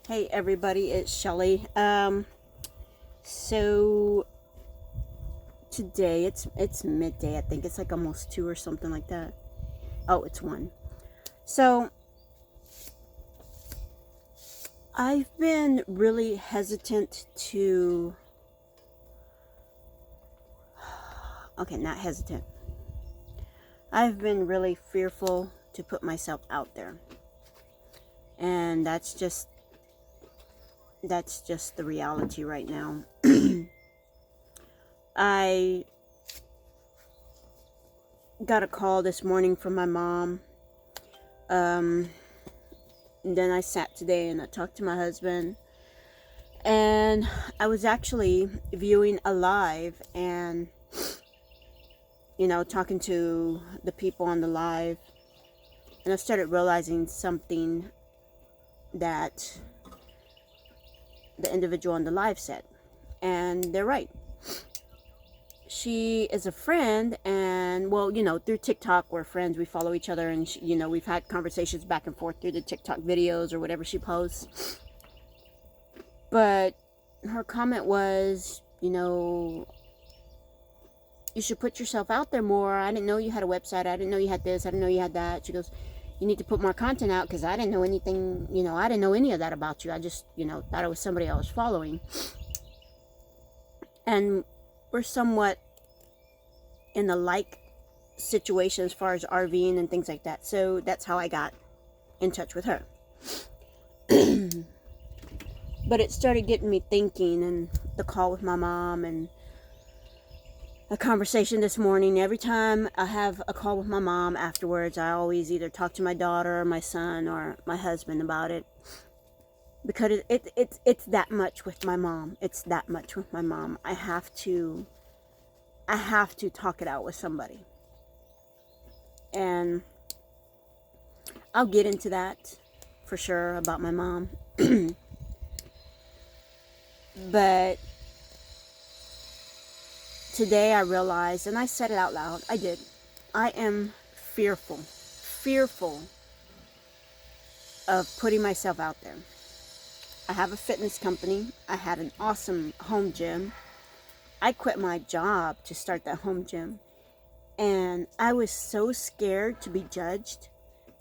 Hey everybody, it's Shelly. So today it's midday. I think it's like almost 2 or something like that. Oh, it's 1. So I've been really hesitant to okay, not hesitant. I've been really fearful to put myself out there. And that's just the reality right now. I got a call this morning from my mom. And then I sat today and I talked to my husband. And I was actually viewing a live and, talking to the people on the live. And I started realizing something that the individual on the live said. And they're right. She is a friend, and well, through TikTok, we're friends. We follow each other, and we've had conversations back and forth through the TikTok videos or whatever she posts. But her comment was, you should put yourself out there more. I didn't know you had a website. I didn't know you had this. I didn't know you had that. She goes, you need to put more content out because I didn't know anything, I didn't know any of that about you. I just, thought it was somebody I was following. And we're somewhat in a like situation as far as RVing and things like that. So that's how I got in touch with her. But it started getting me thinking, and the call with my mom and a conversation this morning. Every time I have a call with my mom afterwards, I always either talk to my daughter or my son or my husband about it, because it's that much with my mom. It's that much with my mom. I have to talk it out with somebody. And I'll get into that for sure about my mom. But today I realized, and I said it out loud, I did. I am fearful of putting myself out there. I have a fitness company. I had an awesome home gym. I quit my job to start that home gym. And I was so scared to be judged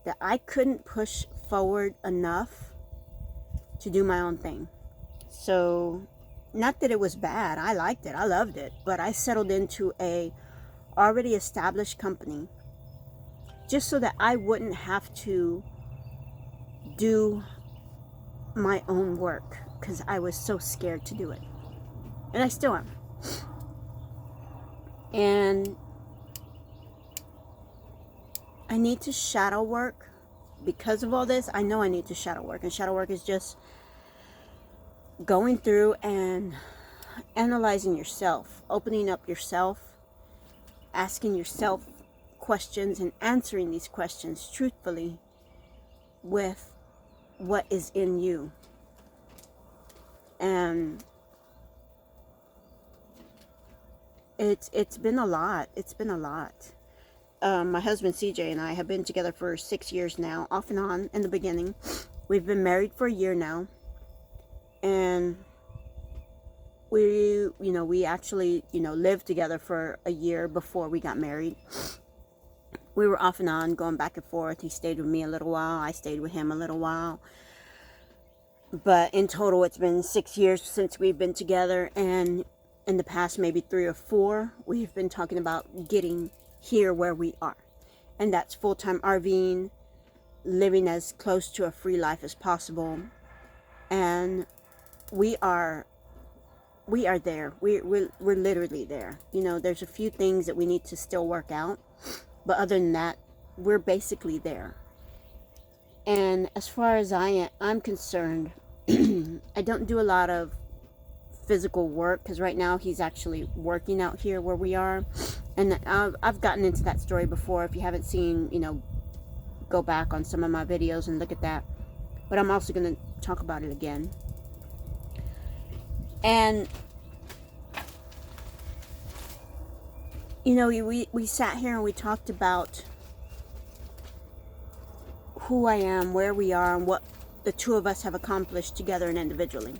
that I couldn't push forward enough to do my own thing. So, not that it was bad. I liked it. I loved it. But I settled into a already established company just so that I wouldn't have to do my own work because I was so scared to do it. And I still am. And I need to shadow work because of all this. I know I need to shadow work, and shadow work is just going through and analyzing yourself, opening up yourself, asking yourself questions and answering these questions truthfully with what is in you. And it's been a lot. It's been a lot. My husband CJ and I have been together for 6 years now, off and on in the beginning. We've been married for a year now. And we actually, lived together for a year before we got married. We were off and on, going back and forth. He stayed with me a little while. I stayed with him a little while. But in total, it's been 6 years since we've been together. And in the past, maybe 3 or 4, we've been talking about getting here where we are. And that's full-time RVing, living as close to a free life as possible. And we are there. We're literally there. There's a few things that we need to still work out. But other than that, we're basically there. And as far as I'm concerned, I don't do a lot of physical work because right now he's actually working out here where we are. And I've gotten into that story before. If you haven't seen, go back on some of my videos and look at that. But I'm also going to talk about it again. And we sat here and we talked about who I am, where we are, and the two of us have accomplished together and individually.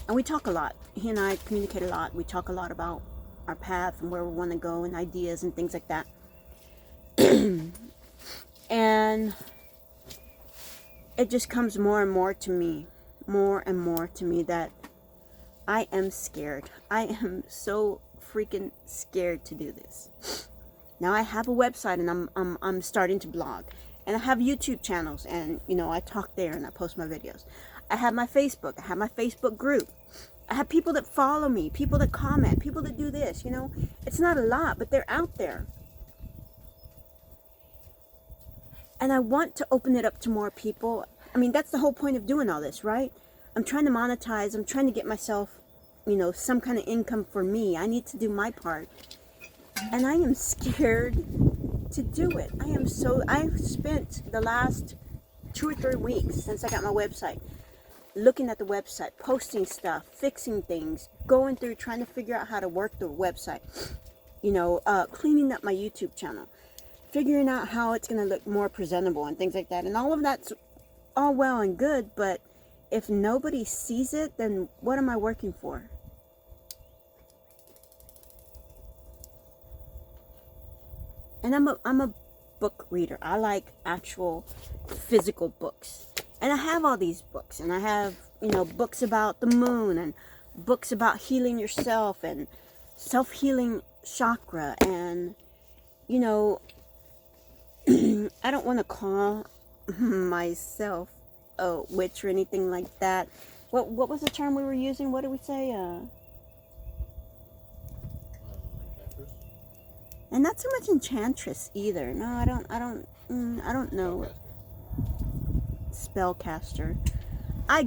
And we talk a lot. He and I communicate a lot. We talk a lot about our path and where we want to go and ideas and things like that. And it just comes more and more to me that I am scared. I am so freaking scared to do this. Now I have a website and I'm starting to blog, and I have YouTube channels, and I talk there and I post my videos. I have my Facebook. I have my Facebook group. I have people that follow me, people that comment, people that do this. It's not a lot, but they're out there. And I want to open it up to more people. I mean, that's the whole point of doing all this, right? I'm trying to monetize. I'm trying to get myself, some kind of income for me. I need to do my part. And I am scared to do it. I've spent the last 2 or 3 weeks since I got my website, looking at the website, posting stuff, fixing things, going through, trying to figure out how to work the website, cleaning up my YouTube channel, figuring out how it's going to look more presentable and things like that. And all of that's all well and good, but if nobody sees it, then what am I working for? And I'm a book reader. I like actual physical books. And I have all these books, and I have, books about the moon, and books about healing yourself and self-healing chakra, and I don't want to call myself a witch or anything like that. What was the term we were using? What did we say? And not so much enchantress either. No, I don't know. Spellcaster. I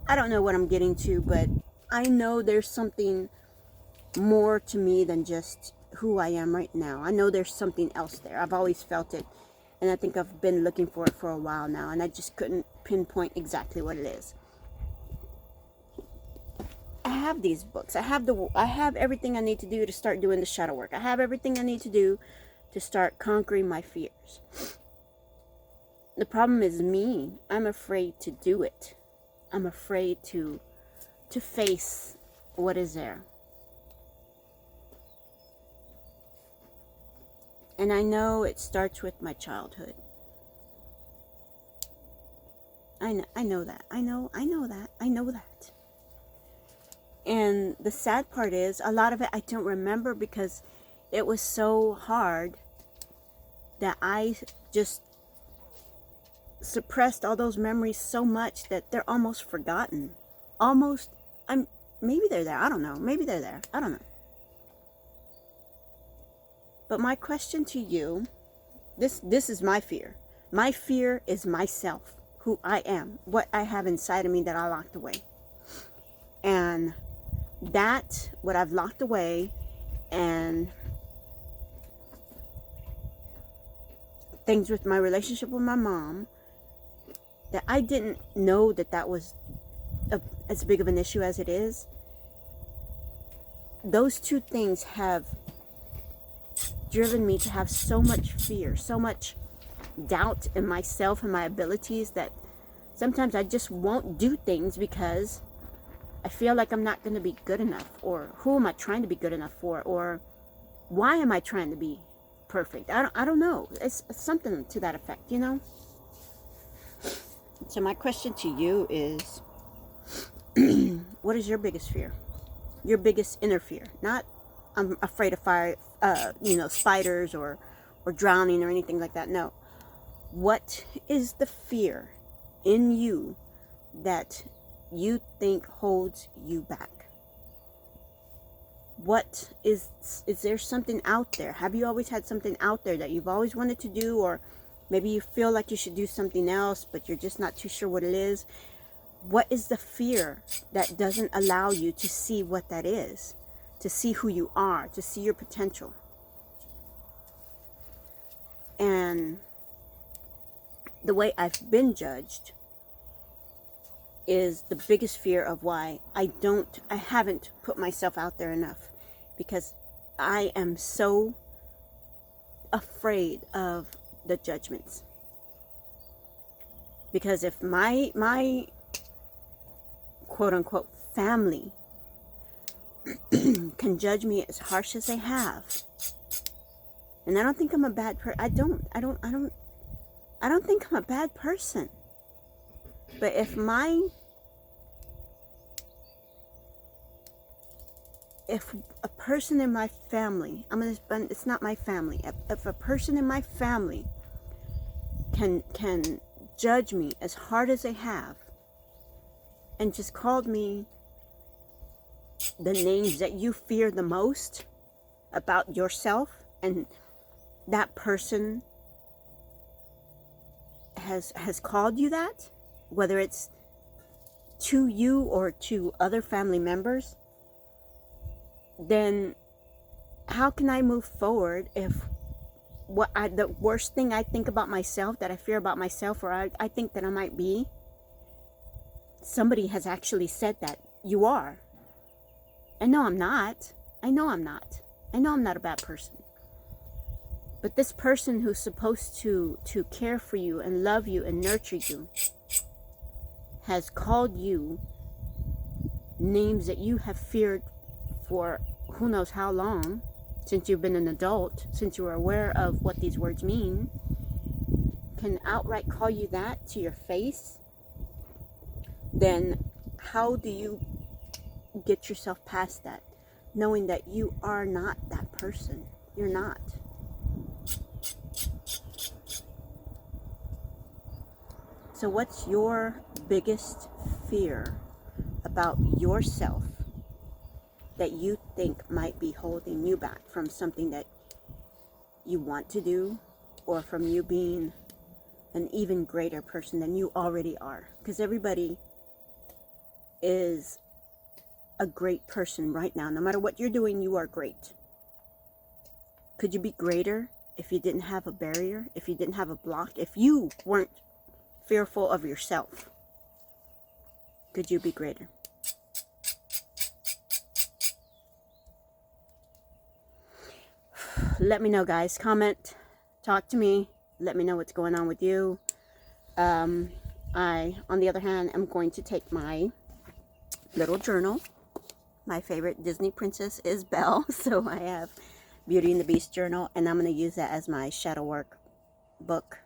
don't know what I'm getting to, but I know there's something more to me than just who I am right now. I know there's something else there. I've always felt it, and I think I've been looking for it for a while now, and I just couldn't pinpoint exactly what it is. I have these books. I have everything I need to do to start doing the shadow work. I have everything I need to do to start conquering my fears. The problem is me. I'm afraid to do it. I'm afraid to face what is there. And I know it starts with my childhood. I know that. I know that. And the sad part is, a lot of it I don't remember because it was so hard that I just suppressed all those memories so much that they're almost forgotten. Maybe they're there. I don't know. Maybe they're there. I don't know. But my question to you, this is my fear. My fear is myself, who I am, what I have inside of me that I locked away. And that, what I've locked away, and things with my relationship with my mom, that I didn't know that was as big of an issue as it is. Those two things have driven me to have so much fear, so much doubt in myself and my abilities, that sometimes I just won't do things because I feel like I'm not going to be good enough, or who am I trying to be good enough for, or why am I trying to be perfect? I don't know. It's something to that effect, So my question to you is, what is your biggest fear? Your biggest inner fear? Not, I'm afraid of fire, spiders or drowning or anything like that. No. What is the fear in you that you think holds you back? What is there something out there? Have you always had something out there that you've always wanted to do, or maybe you feel like you should do something else, but you're just not too sure what it is? What is the fear that doesn't allow you to see what that is, to see who you are, to see your potential? And the way I've been judged is the biggest fear of why I haven't put myself out there enough, because I am so afraid of the judgments. Because if my quote unquote family can judge me as harsh as they have, and I don't think I'm a bad person. I don't think I'm a bad person. But if a person in my family, it's not my family. If a person in my family can judge me as hard as they have, and just called me the names that you fear the most about yourself, and that person has called you that, whether it's to you or to other family members, then how can I move forward if the worst thing I think about myself, that I fear about myself, or I think that I might be, somebody has actually said that you are. And no, I'm not. I know I'm not. I know I'm not a bad person. But this person who's supposed to care for you and love you and nurture you has called you names that you have feared for who knows how long, since you've been an adult, since you are aware of what these words mean, can outright call you that to your face, then how do you get yourself past that, knowing that you are not that person? You're not. So what's your biggest fear about yourself that you think might be holding you back from something that you want to do, or from you being an even greater person than you already are? Because everybody is a great person right now. No matter what you're doing, you are great. Could you be greater if you didn't have a barrier, if you didn't have a block, if you weren't fearful of yourself? Could you be greater? Let me know, guys. Comment, talk to me, let me know what's going on with you. I, on the other hand, am going to take my little journal. My favorite Disney princess is Belle, so I have Beauty and the Beast journal, and I'm going to use that as my shadow work book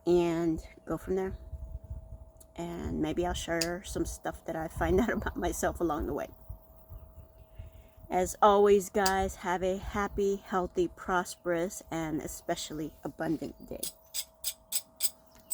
and go from there. And maybe I'll share some stuff that I find out about myself along the way. As always, guys, have a happy, healthy, prosperous, and especially abundant day.